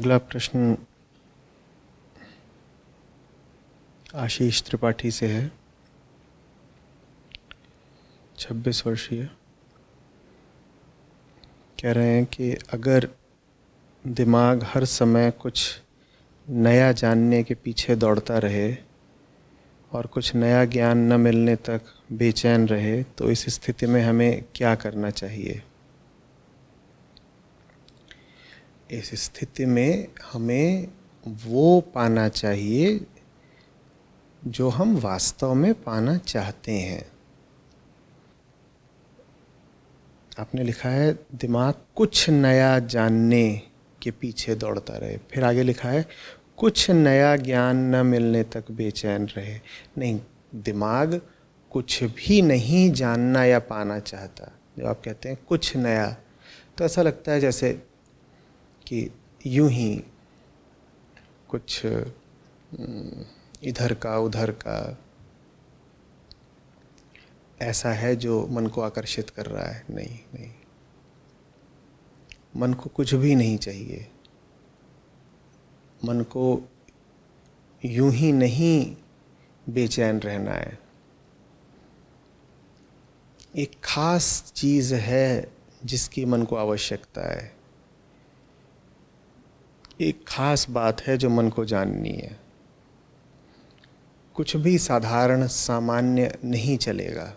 अगला प्रश्न आशीष त्रिपाठी से है, 26 वर्षीय। कह रहे हैं कि अगर दिमाग हर समय कुछ नया जानने के पीछे दौड़ता रहे और कुछ नया ज्ञान न मिलने तक बेचैन रहे तो इस स्थिति में हमें क्या करना चाहिए? इस स्थिति में हमें वो पाना चाहिए जो हम वास्तव में पाना चाहते हैं। आपने लिखा है दिमाग कुछ नया जानने के पीछे दौड़ता रहे, फिर आगे लिखा है कुछ नया ज्ञान न मिलने तक बेचैन रहे। नहीं, दिमाग कुछ भी नहीं जानना या पाना चाहता। जब आप कहते हैं कुछ नया, तो ऐसा लगता है जैसे कि यूं ही कुछ इधर का उधर का ऐसा है जो मन को आकर्षित कर रहा है। नहीं नहीं, मन को कुछ भी नहीं चाहिए। मन को यूं ही नहीं बेचैन रहना है। एक खास चीज़ है जिसकी मन को आवश्यकता है। एक खास बात है जो मन को जाननी है। कुछ भी साधारण सामान्य नहीं चलेगा।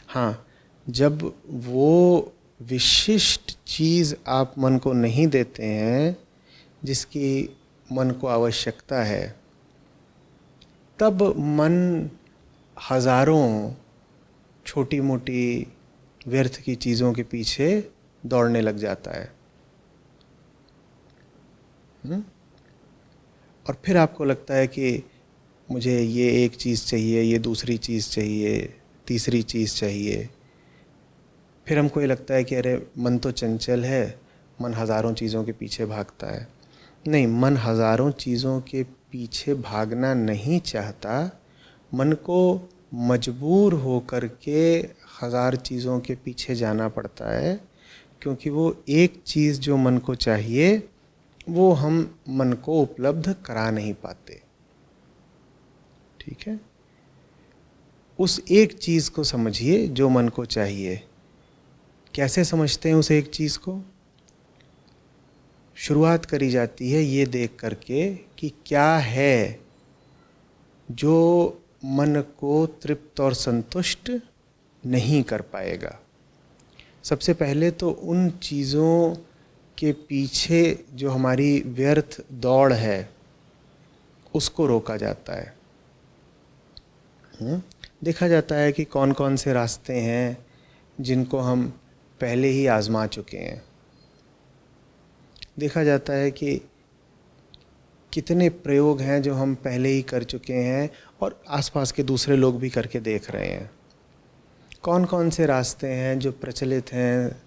हाँ, जब वो विशिष्ट चीज़ आप मन को नहीं देते हैं जिसकी मन को आवश्यकता है, तब मन हजारों छोटी मोटी व्यर्थ की चीज़ों के पीछे दौड़ने लग जाता है। और फिर आपको लगता है कि मुझे ये एक चीज़ चाहिए, ये दूसरी चीज़ चाहिए, तीसरी चीज़ चाहिए। फिर हमको ये लगता है कि अरे मन तो चंचल है, मन हज़ारों चीज़ों के पीछे भागता है। नहीं, मन हज़ारों चीज़ों के पीछे भागना नहीं चाहता। मन को मजबूर होकर के हज़ार चीज़ों के पीछे जाना पड़ता है, क्योंकि वो एक चीज़ जो मन को चाहिए वो हम मन को उपलब्ध करा नहीं पाते। ठीक है, उस एक चीज़ को समझिए जो मन को चाहिए। कैसे समझते हैं उस एक चीज़ को? शुरुआत करी जाती है ये देख करके कि क्या है जो मन को तृप्त और संतुष्ट नहीं कर पाएगा। सबसे पहले तो उन चीज़ों के पीछे जो हमारी व्यर्थ दौड़ है उसको रोका जाता है। देखा जाता है कि कौन कौन से रास्ते हैं जिनको हम पहले ही आजमा चुके हैं। देखा जाता है कि कितने प्रयोग हैं जो हम पहले ही कर चुके हैं और आसपास के दूसरे लोग भी करके देख रहे हैं। कौन कौन से रास्ते हैं जो प्रचलित हैं,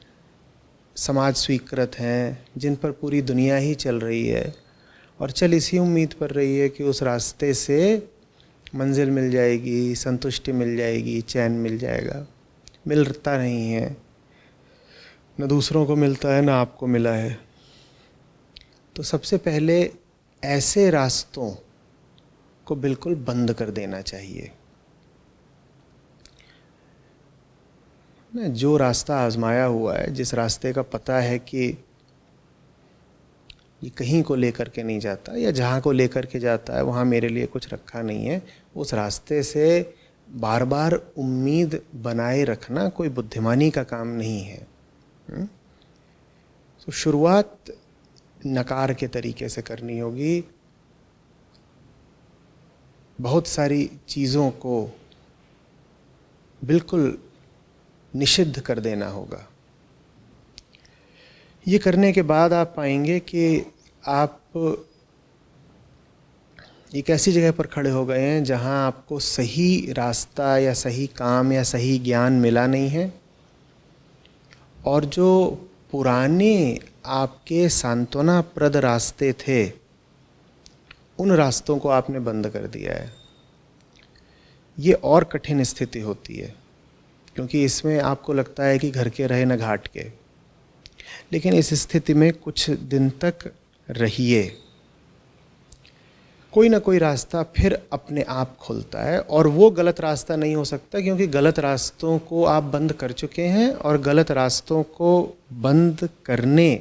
समाज स्वीकृत हैं, जिन पर पूरी दुनिया ही चल रही है और चल इसी उम्मीद पर रही है कि उस रास्ते से मंजिल मिल जाएगी, संतुष्टि मिल जाएगी, चैन मिल जाएगा। मिलता नहीं है, न दूसरों को मिलता है न आपको मिला है। तो सबसे पहले ऐसे रास्तों को बिल्कुल बंद कर देना चाहिए। जो रास्ता आजमाया हुआ है, जिस रास्ते का पता है कि ये कहीं को लेकर के नहीं जाता या जहाँ को लेकर के जाता है वहाँ मेरे लिए कुछ रखा नहीं है, उस रास्ते से बार बार उम्मीद बनाए रखना कोई बुद्धिमानी का काम नहीं है। तो शुरुआत नकार के तरीके से करनी होगी। बहुत सारी चीज़ों को बिल्कुल निषिद्ध कर देना होगा। ये करने के बाद आप पाएंगे कि आप एक ऐसी जगह पर खड़े हो गए हैं जहां आपको सही रास्ता या सही काम या सही ज्ञान मिला नहीं है, और जो पुराने आपके सांत्वनाप्रद रास्ते थे उन रास्तों को आपने बंद कर दिया है। ये और कठिन स्थिति होती है, क्योंकि इसमें आपको लगता है कि घर के रहे न घाट के। लेकिन इस स्थिति में कुछ दिन तक रहिए, कोई ना कोई रास्ता फिर अपने आप खुलता है। और वो गलत रास्ता नहीं हो सकता, क्योंकि गलत रास्तों को आप बंद कर चुके हैं, और गलत रास्तों को बंद करने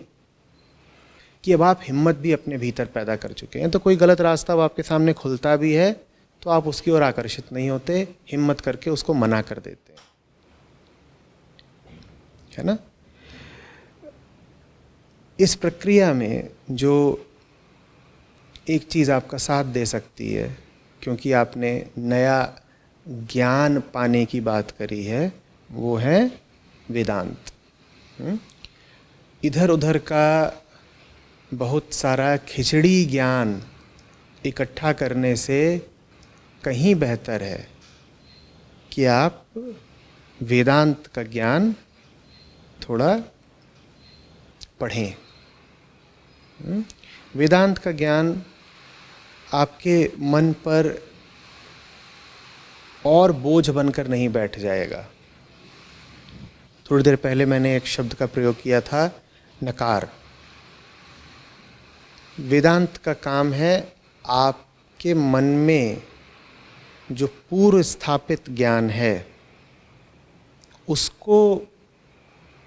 कि अब आप हिम्मत भी अपने भीतर पैदा कर चुके हैं। तो कोई गलत रास्ता अब आपके सामने खुलता भी है तो आप उसकी ओर आकर्षित नहीं होते, हिम्मत करके उसको मना कर देते हैं, है ना। इस प्रक्रिया में जो एक चीज़ आपका साथ दे सकती है, क्योंकि आपने नया ज्ञान पाने की बात करी है, वो है वेदांत। इधर उधर का बहुत सारा खिचड़ी ज्ञान इकट्ठा करने से कहीं बेहतर है कि आप वेदांत का ज्ञान थोड़ा पढ़ें। वेदांत का ज्ञान आपके मन पर और बोझ बनकर नहीं बैठ जाएगा। थोड़ी देर पहले मैंने एक शब्द का प्रयोग किया था, नकार। वेदांत का काम है आपके मन में जो पूर्व स्थापित ज्ञान है उसको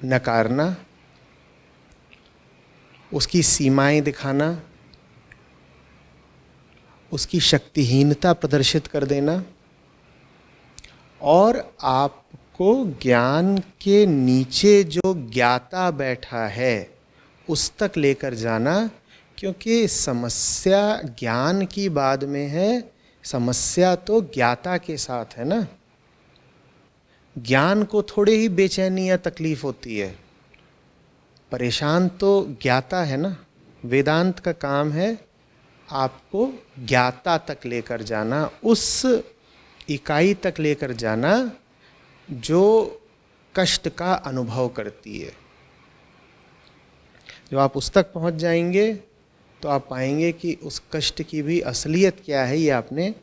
नकारना, उसकी सीमाएं दिखाना, उसकी शक्तिहीनता प्रदर्शित कर देना, और आपको ज्ञान के नीचे जो ज्ञाता बैठा है उस तक लेकर जाना। क्योंकि समस्या ज्ञान की बाद में है, समस्या तो ज्ञाता के साथ है ना। ज्ञान को थोड़े ही बेचैनी या तकलीफ होती है, परेशान तो ज्ञाता है ना। वेदांत का काम है आपको ज्ञाता तक लेकर जाना, उस इकाई तक लेकर जाना जो कष्ट का अनुभव करती है। जब आप उस तक पहुंच जाएंगे तो आप पाएंगे कि उस कष्ट की भी असलियत क्या है ये आपने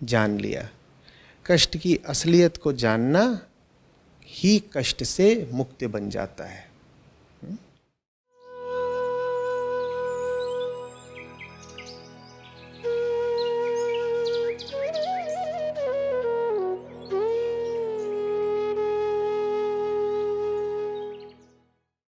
जान लिया। कष्ट की असलियत को जानना ही कष्ट से मुक्ति बन जाता है।